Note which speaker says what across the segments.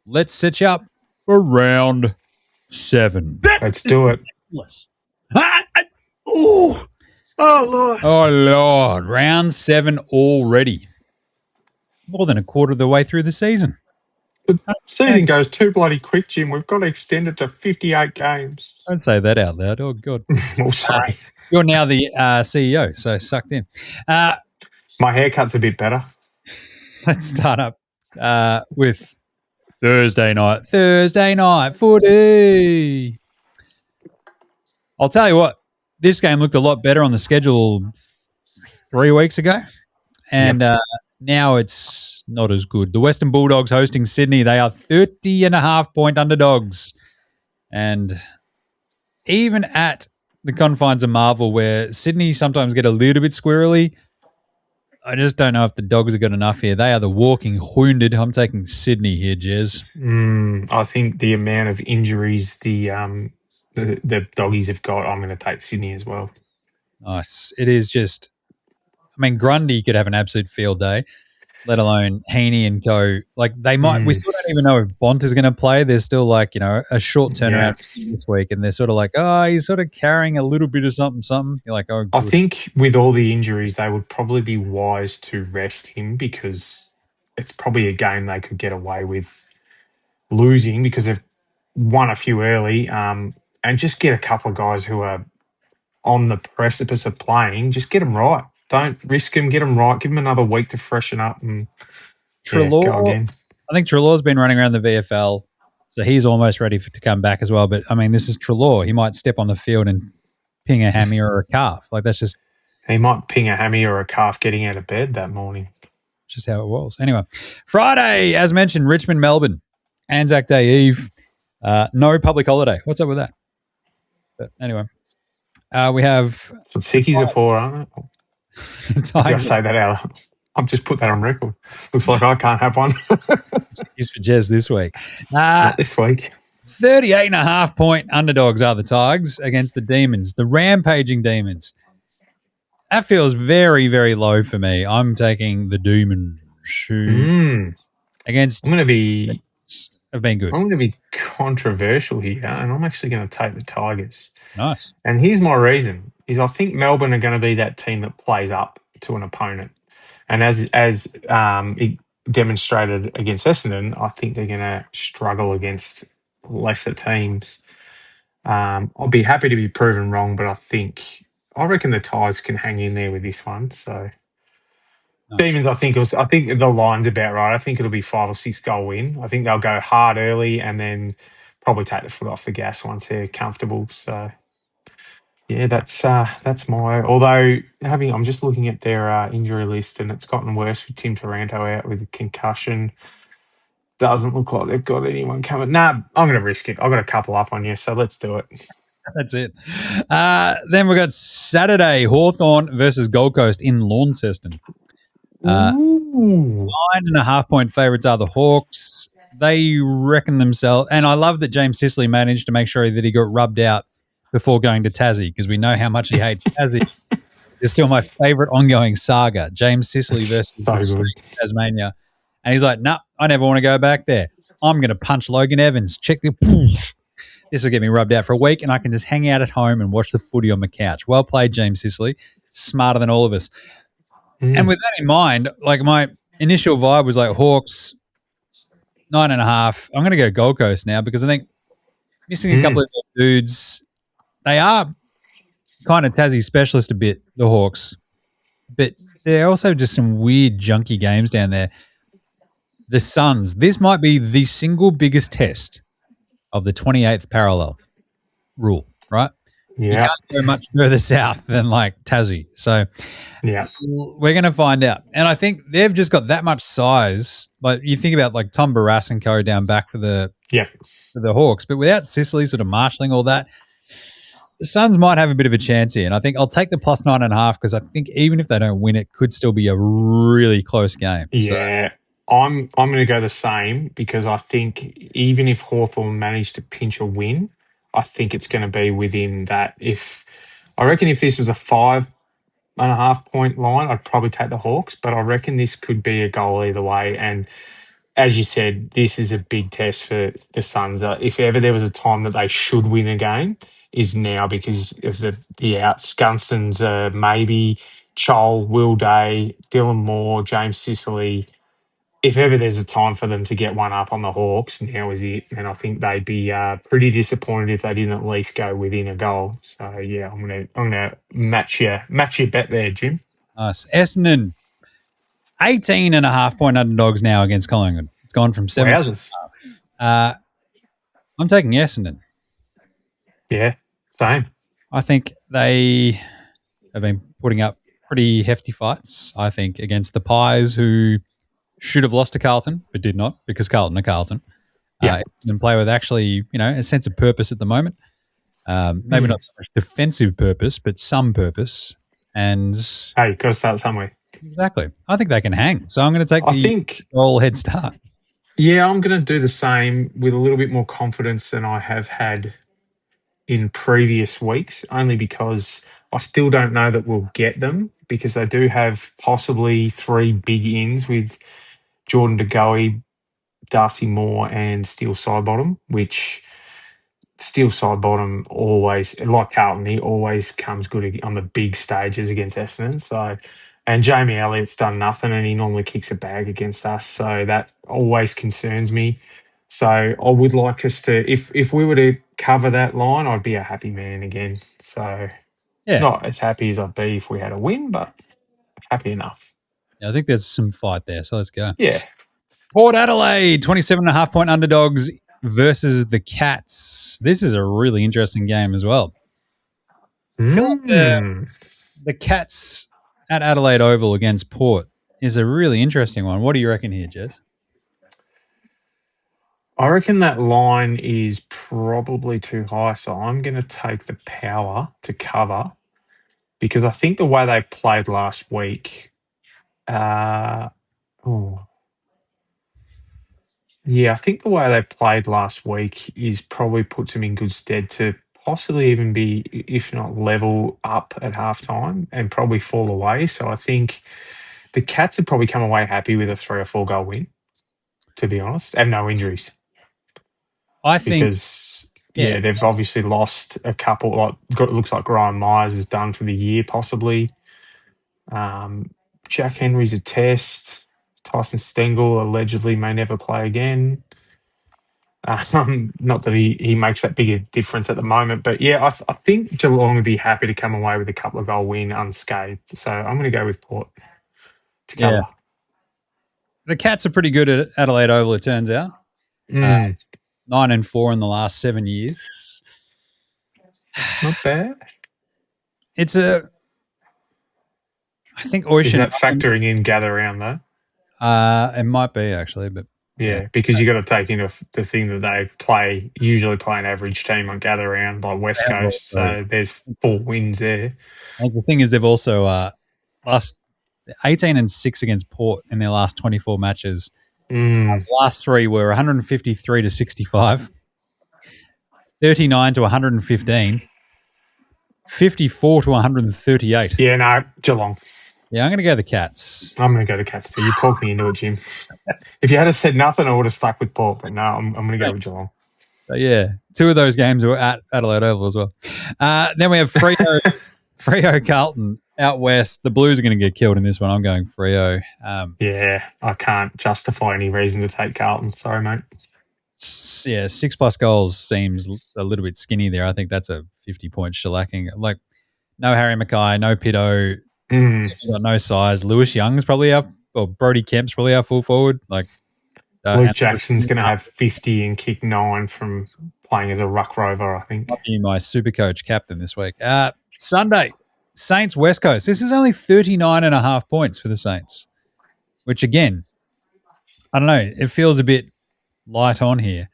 Speaker 1: let's set you up for round 7.
Speaker 2: Let's do it.
Speaker 3: Oh, Lord.
Speaker 1: Oh, Lord. Round 7 already. More than a quarter of the way through the season.
Speaker 2: The season goes too bloody quick, Jim. We've got to extend it to 58 games.
Speaker 1: Don't say that out loud. Oh, God.
Speaker 2: Oh, sorry.
Speaker 1: You're now the CEO, so sucked in.
Speaker 2: My haircut's a bit better.
Speaker 1: Let's start up with Thursday night. Thursday night footy. I'll tell you what, this game looked a lot better on the schedule 3 weeks ago, and now it's not as good. The Western Bulldogs hosting Sydney. They are 30.5-point underdogs. And even at the confines of Marvel, where Sydney sometimes get a little bit squirrely, I just don't know if the Dogs are good enough here. They are the walking wounded. I'm taking Sydney here, Jez.
Speaker 2: I think the amount of injuries the Doggies have got, I'm going to take Sydney as well.
Speaker 1: Nice. It is just, I mean, Grundy could have an absolute field day, let alone Heaney and co. Like, they might, we still don't even know if Bont is going to play. There's still like, a short turnaround this week, and they're sort of like, oh, he's sort of carrying a little bit of something. You're like, oh, good.
Speaker 2: I think with all the injuries, they would probably be wise to rest him, because it's probably a game they could get away with losing because they've won a few early, and just get a couple of guys who are on the precipice of playing. Just get them right. Don't risk them. Get them right. Give them another week to freshen up and go again.
Speaker 1: I think Treloar's been running around the VFL, so he's almost ready to come back as well. But, I mean, this is Treloar. He might step on the field and ping a hammy or a calf. Like, that's just...
Speaker 2: He might ping a hammy or a calf getting out of bed that morning.
Speaker 1: Just how it was. Anyway, Friday, as mentioned, Richmond, Melbourne. Anzac Day Eve. No public holiday. What's up with that? But anyway, we have...
Speaker 2: That's what sickies are for, aren't they? Did I say that out? I've just put that on record. Looks like I can't have one.
Speaker 1: Sickies for Jez this week.
Speaker 2: Not this week.
Speaker 1: 38.5-point underdogs are the Tigers against the Demons, the rampaging Demons. That feels very, very low for me. I'm taking the Demons against...
Speaker 2: I'm going to be...
Speaker 1: Have been good.
Speaker 2: I'm going to be controversial here, and I'm actually going to take the Tigers.
Speaker 1: Nice.
Speaker 2: And here's my reason, is I think Melbourne are going to be that team that plays up to an opponent. And as it demonstrated against Essendon, I think they're going to struggle against lesser teams. I'll be happy to be proven wrong, but I reckon the Tigers can hang in there with this one. So nice. Demons, I think the line's about right. I think it'll be 5 or 6 goal win. I think they'll go hard early and then probably take the foot off the gas once they're comfortable. So yeah, that's my. Although I'm just looking at their injury list, and it's gotten worse with Tim Taranto out with a concussion. Doesn't look like they've got anyone coming. Nah, I'm going to risk it. I've got a couple up on you, so let's do it.
Speaker 1: That's it. Then we've got Saturday, Hawthorn versus Gold Coast in Launceston. 9.5-point favourites are the Hawks. They reckon themselves, and I love that James Sicily managed to make sure that he got rubbed out before going to Tassie, because we know how much he hates Tassie. It's still my favourite ongoing saga, James Sicily versus Tasmania. And he's like, nah, I never want to go back there. I'm going to punch Logan Evans. This will get me rubbed out for a week, and I can just hang out at home and watch the footy on my couch. Well played, James Sicily. Smarter than all of us. And with that in mind, like, my initial vibe was like Hawks, 9.5. I'm going to go Gold Coast now, because I think missing a couple of dudes, they are kind of Tassie specialist a bit, the Hawks. But they're also just some weird, junky games down there. The Suns, this might be the single biggest test of the 28th parallel rule, right?
Speaker 2: Yeah.
Speaker 1: You can't go much further south than like Tassie. So we're going to find out. And I think they've just got that much size. Like, you think about like Tom Barras and co down back for the Hawks, but without Sicily sort of marshalling all that, the Suns might have a bit of a chance here. And I think I'll take the plus 9.5, because I think even if they don't win, it could still be a really close game.
Speaker 2: Yeah. I'm going to go the same, because I think even if Hawthorn managed to pinch a win, I think it's going to be within that. I reckon if this was a 5.5-point line, I'd probably take the Hawks, but I reckon this could be a goal either way. And as you said, this is a big test for the Suns. If ever there was a time that they should win a game, is now because of the outs. Gunston's maybe Chol, Will Day, Dylan Moore, James Sicily. If ever there's a time for them to get one up on the Hawks, now is it. And I think they'd be pretty disappointed if they didn't at least go within a goal. So yeah, I'm gonna match your bet there, Jim.
Speaker 1: Nice. Essendon, 18.5-point underdogs now against Collingwood. It's gone from 7.
Speaker 2: Wowzers.
Speaker 1: I'm taking Essendon.
Speaker 2: Yeah, same.
Speaker 1: I think they have been putting up pretty hefty fights, I think, against the Pies, who should have lost to Carlton, but did not, because Carlton are Carlton.
Speaker 2: Yeah.
Speaker 1: And play with actually, a sense of purpose at the moment. Maybe not so much defensive purpose, but some purpose. And
Speaker 2: hey, got to start somewhere.
Speaker 1: Exactly. I think they can hang. So I'm going to take the goal head start.
Speaker 2: Yeah, I'm going to do the same with a little bit more confidence than I have had in previous weeks, only because I still don't know that we'll get them, because they do have possibly 3 big ins with Jordan De Goey, Darcy Moore and Steele Sidebottom, which Steele Sidebottom always, like Carlton, he always comes good on the big stages against Essendon. So, and Jamie Elliott's done nothing, and he normally kicks a bag against us. So that always concerns me. So I would like us to, if we were to cover that line, I'd be a happy man again. So not as happy as I'd be if we had a win, but happy enough.
Speaker 1: Yeah, I think there's some fight there. So let's go.
Speaker 2: Yeah.
Speaker 1: Port Adelaide, 27.5-point underdogs versus the Cats. This is a really interesting game as well. I feel like the Cats at Adelaide Oval against Port is a really interesting one. What do you reckon here, Jez?
Speaker 2: I reckon that line is probably too high, so I'm going to take the Power to cover, because I think the way they played last week, I think the way they played last week is probably puts them in good stead to possibly even be, if not level up at halftime and probably fall away. So I think the Cats would probably come away happy with a 3 or 4 goal win, to be honest, and no injuries.
Speaker 1: I think
Speaker 2: because they've obviously lost a couple. Like it looks like Ryan Myers is done for the year, possibly. Jack Henry's a test. Tyson Stengel allegedly may never play again. Not that he makes that big a difference at the moment, but yeah, I think Geelong would be happy to come away with a couple of goal win unscathed. So I'm going to go with Port to cover.
Speaker 1: Yeah. The Cats are pretty good at Adelaide Oval, it turns out. 9-4 in the last 7 years.
Speaker 2: Not bad.
Speaker 1: I think Ocean.
Speaker 2: Is that factoring in gather round though?
Speaker 1: It might be actually, but
Speaker 2: because you got to take into the thing that they usually play an average team on gather round by West Coast. So there's 4 wins there.
Speaker 1: And the thing is, they've also lost 18-6 against Port in their last 24 matches. The last 3 were 153 to 65, 39 to 115, 54 to 138.
Speaker 2: Yeah, no, Geelong.
Speaker 1: Yeah, I'm going to go the Cats.
Speaker 2: I'm going to go the Cats too. You talked me into it, Jim. If you had said nothing, I would have stuck with Port, but no, I'm going to go with Geelong.
Speaker 1: But yeah, 2 of those games were at Adelaide Oval as well. Then we have Freo Carlton out west. The Blues are going to get killed in this one. I'm going Freo.
Speaker 2: I can't justify any reason to take Carlton. Sorry, mate.
Speaker 1: 6+ goals seems a little bit skinny there. I think that's a 50-point shellacking. Like, no Harry Mackay, no Pitto, got no size. Lewis Young's probably Brody Kemp's probably our full forward. Like,
Speaker 2: Luke Jackson's going to have 50 and kick 9 from playing as a ruck rover, I think.
Speaker 1: Might be my super coach captain this week. Sunday, Saints West Coast. This is only 39.5 points for the Saints, which again, I don't know. It feels a bit light on here.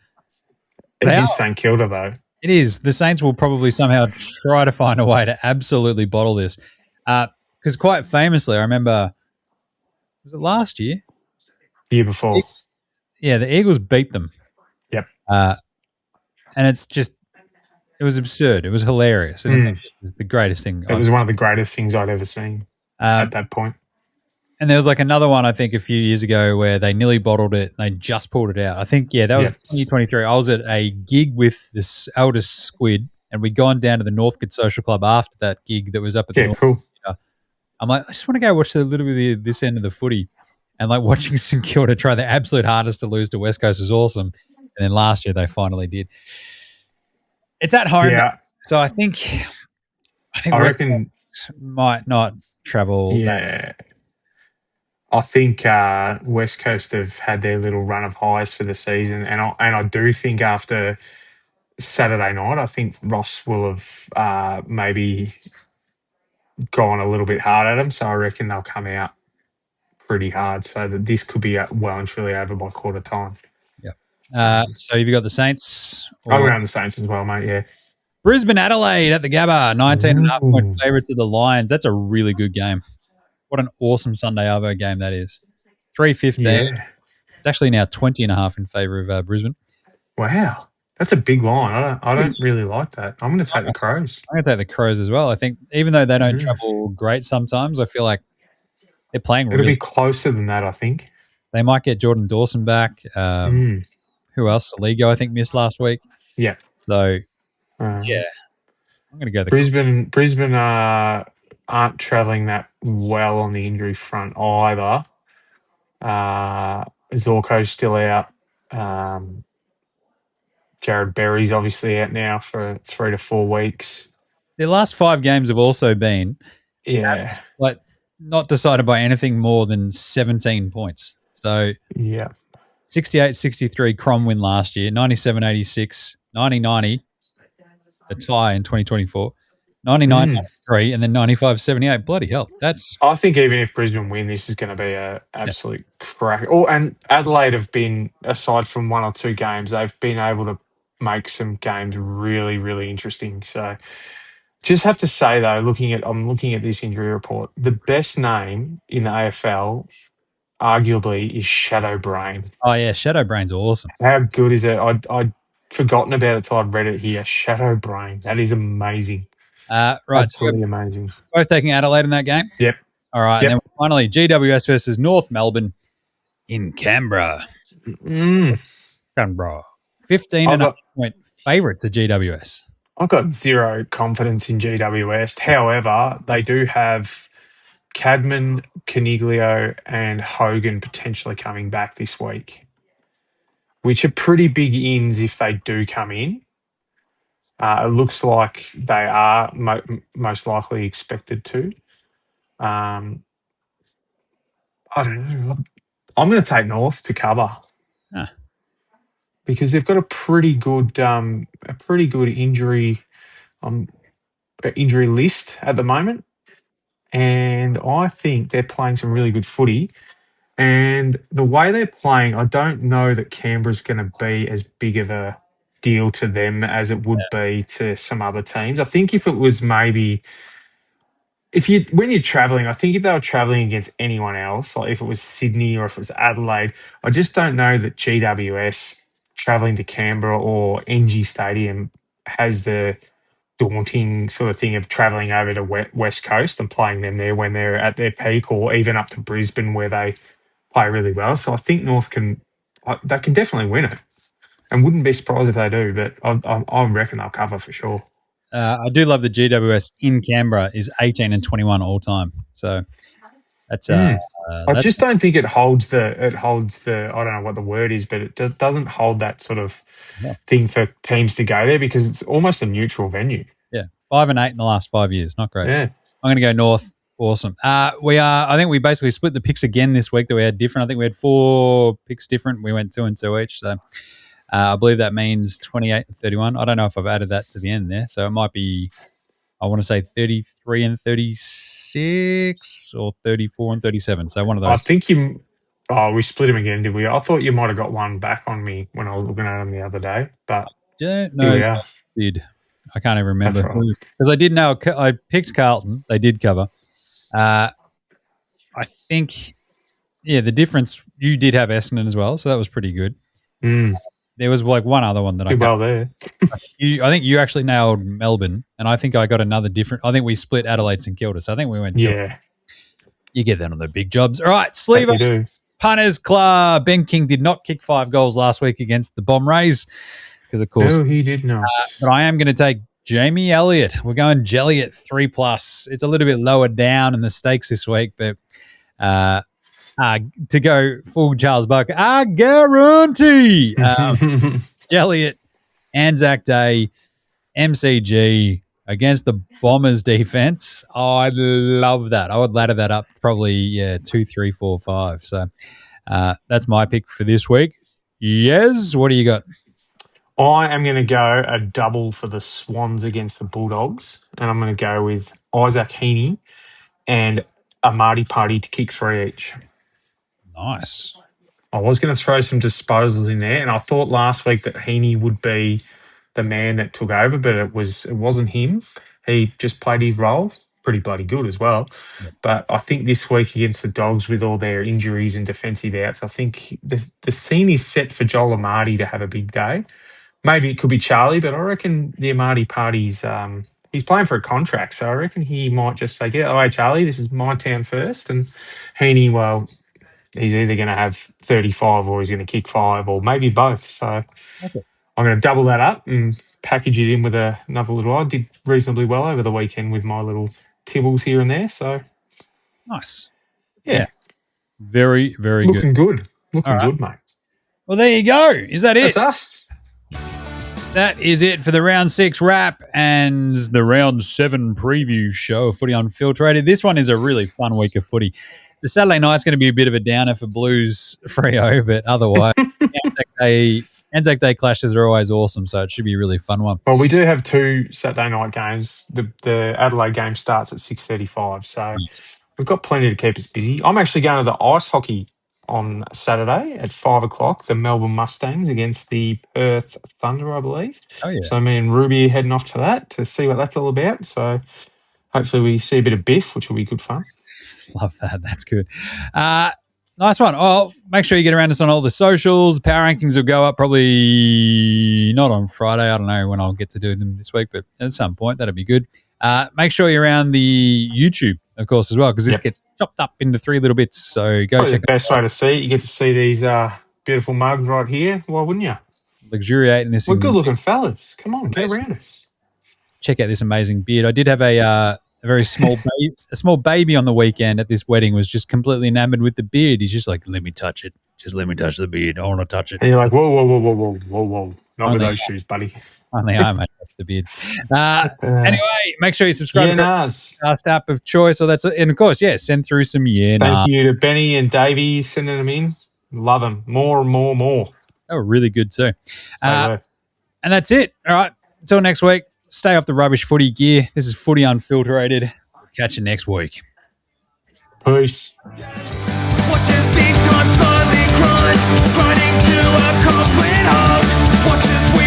Speaker 2: It is St Kilda though.
Speaker 1: It is. The Saints will probably somehow try to find a way to absolutely bottle this. Because quite famously, I remember, was it last year?
Speaker 2: The year before.
Speaker 1: Yeah, the Eagles beat them.
Speaker 2: Yep.
Speaker 1: And it was absurd. It was hilarious. It was the greatest thing.
Speaker 2: It was one of the greatest things I'd ever seen at that point.
Speaker 1: And there was like another one, I think, a few years ago where they nearly bottled it and they just pulled it out. I think, that was 2023. I was at a gig with this eldest squid and we'd gone down to the Northcote Social Club after that gig that was up at the North.
Speaker 2: Cool.
Speaker 1: I'm like, I just want to go watch a little bit of this end of the footy. And like watching St Kilda try their absolute hardest to lose to West Coast was awesome. And then last year they finally did. It's at home.
Speaker 2: Yeah.
Speaker 1: So I think
Speaker 2: I reckon
Speaker 1: might not travel.
Speaker 2: Yeah. I think West Coast have had their little run of highs for the season, and I do think after Saturday night, I think Ross will have maybe gone a little bit hard at them. So I reckon they'll come out pretty hard, so that this could be well and truly over by quarter time.
Speaker 1: Yeah. So have you got the Saints?
Speaker 2: I'm around the Saints as well, mate. Yeah.
Speaker 1: Brisbane Adelaide at the Gabba, 19.5 point favourites of the Lions. That's a really good game. What an awesome Sunday Arvo game that is. 3:15.
Speaker 2: Yeah.
Speaker 1: It's actually now 20.5 in favour of Brisbane.
Speaker 2: Wow. That's a big line. I don't really like that. I'm going to take the Crows.
Speaker 1: I'm going to take the Crows as well. I think even though they don't travel great sometimes, I feel like they're playing
Speaker 2: It'll be closer than that, I think.
Speaker 1: They might get Jordan Dawson back. Who else? Sleevo, I think, missed last week.
Speaker 2: Yeah.
Speaker 1: So, I'm going to go
Speaker 2: Brisbane aren't travelling that well on the injury front either. Zorko's still out. Jared Berry's obviously out now for 3 to 4 weeks.
Speaker 1: Their last 5 games have also been not decided by anything more than 17 points. So 68-63 Crom win last year, 97-86, 90-90, a tie in 2024, 99-93, and then 95-78. Bloody hell.
Speaker 2: I think even if Brisbane win, this is going to be an absolute crack. Oh, and Adelaide have been, aside from 1 or 2 games, they've been able to make some games really, really interesting. So just have to say, though, I'm looking at this injury report, the best name in the AFL arguably is Shadow Brain.
Speaker 1: Oh, yeah, Shadow Brain's awesome.
Speaker 2: How good is it? I'd forgotten about it till I'd read it here. Shadow Brain. That is amazing.
Speaker 1: Right.
Speaker 2: Absolutely amazing.
Speaker 1: Both taking Adelaide in that game?
Speaker 2: Yep.
Speaker 1: All right. And then finally, GWS versus North Melbourne in Canberra. Canberra. 15.5 point favourites of GWS.
Speaker 2: I've got zero confidence in GWS. However, they do have Cadman, Caniglio and Hogan potentially coming back this week, which are pretty big ins if they do come in. It looks like they are most likely expected to. I don't know. I'm going to take North to cover because they've got a pretty good injury list at the moment, and I think they're playing some really good footy. And the way they're playing, I don't know that Canberra's going to be as big of a deal to them as it would be to some other teams. I think if it was maybe when you're travelling, I think if they were travelling against anyone else, like if it was Sydney or if it was Adelaide, I just don't know that GWS travelling to Canberra or NG Stadium has the daunting sort of thing of travelling over to West Coast and playing them there when they're at their peak, or even up to Brisbane where they play really well. So I think North can definitely win it, and wouldn't be surprised if they do, but I reckon they'll cover for sure.
Speaker 1: I do love the GWS in Canberra is 18-21 all time. So that's
Speaker 2: I just don't think it holds the I don't know what the word is, but it doesn't hold that sort of thing for teams to go there because it's almost a neutral venue.
Speaker 1: Yeah, 5-8 in the last 5 years, not great.
Speaker 2: Yeah,
Speaker 1: I'm going to go North. Awesome. I think we basically split the picks again this week that we had different. I think we had 4 picks different. We went 2 and 2 each. So I believe that means 28-31. I don't know if I've added that to the end there. So it might be, I want to say 33 and 36 or 34 and 37. So one of those.
Speaker 2: I think we split them again, did we? I thought you might have got one back on me when I was looking at them the other day. But
Speaker 1: I did. I can't even remember. Because I did know, I picked Carlton. They did cover. I think, the difference, you did have Essendon as well, so that was pretty good. There was like one other one that I got.
Speaker 2: There.
Speaker 1: I think you actually nailed Melbourne, and I think I got another different. I think we split Adelaide St Kilda, so I think we went. You get that on the big jobs. All right,
Speaker 2: That you
Speaker 1: Sleevo
Speaker 2: do.
Speaker 1: Punters Club. Ben King did not kick 5 goals last week against the Bomb Rays because, of course.
Speaker 2: No, he did not.
Speaker 1: But I am going to take Jamie Elliott. We're going Jelly at 3+. It's a little bit lower down in the stakes this week, but to go full Charles Buck, I guarantee Jelly at ANZAC Day, MCG against the Bombers defense. Oh, I love that. I would ladder that up probably 2, 3, 4, 5. So that's my pick for this week. Yes, what do you got?
Speaker 2: I am going to go a double for the Swans against the Bulldogs, and I'm going to go with Isaac Heaney and a Marty Party to kick 3 each.
Speaker 1: Nice.
Speaker 2: I was going to throw some disposals in there, and I thought last week that Heaney would be the man that took over, but it wasn't him. He just played his role pretty bloody good as well.
Speaker 1: Yeah.
Speaker 2: But I think this week against the Dogs, with all their injuries and defensive outs, I think the scene is set for Joel Amati to have a big day. Maybe it could be Charlie, but I reckon the Amati Party's he's playing for a contract, so I reckon he might just say, "Get away, Charlie. This is my town first." And Heaney, well, he's either going to have 35 or he's going to kick 5, or maybe both. So I'm going to double that up and package it in with another little. I did reasonably well over the weekend with my little tibbles here and there. So
Speaker 1: nice.
Speaker 2: Yeah.
Speaker 1: Very, very
Speaker 2: Looking
Speaker 1: good.
Speaker 2: Looking good, mate.
Speaker 1: Well, there you go. Is that it?
Speaker 2: That's us.
Speaker 1: That is it for the round 6 wrap and the round 7 preview show of Footy Unfilterated. This one is a really fun week of footy. The Saturday night's going to be a bit of a downer for Blues Freo, but otherwise, ANZAC Day clashes are always awesome, so it should be a really fun one.
Speaker 2: Well, we do have 2 Saturday night games. The Adelaide game starts at 6:35, so we've got plenty to keep us busy. I'm actually going to the ice hockey on Saturday at 5 o'clock, the Melbourne Mustangs against the Perth Thunder, I believe.
Speaker 1: Oh, yeah.
Speaker 2: So me and Ruby are heading off to that to see what that's all about. So hopefully we see a bit of biff, which will be good fun.
Speaker 1: Love that. That's good. Nice one. Oh, make sure you get around us on all the socials. Power rankings will go up probably not on Friday. I don't know when I'll get to do them this week, but at some point, that'll be good. Make sure you're around the YouTube, of course, as well, because this gets chopped up into 3 little bits. So go
Speaker 2: Probably
Speaker 1: check
Speaker 2: the best way to see it. You get to see these beautiful mugs right here. Why wouldn't you?
Speaker 1: Luxuriate in this.
Speaker 2: We're good-looking fellas. Come on, get around us.
Speaker 1: Check out this amazing beard. I did have a very small small baby on the weekend at this wedding, was just completely enamored with the beard. He's just like, let me touch it. Just let me touch the beard. I want to touch it.
Speaker 2: And you're like, whoa. Not with those shoes, buddy.
Speaker 1: Only I might touch the beard. Anyway, make sure you subscribe to the podcast app of choice. And of course, send through some
Speaker 2: Thank you to Benny and Davey sending them in. Love them. More and more and more.
Speaker 1: They were really good too. And that's it. All right. Until next week, stay off the rubbish footy gear. This is Footy Unfilterated. Catch you next week.
Speaker 2: Peace.
Speaker 4: Watch as big time slowly grind, grinding to a complete halt. Watch as we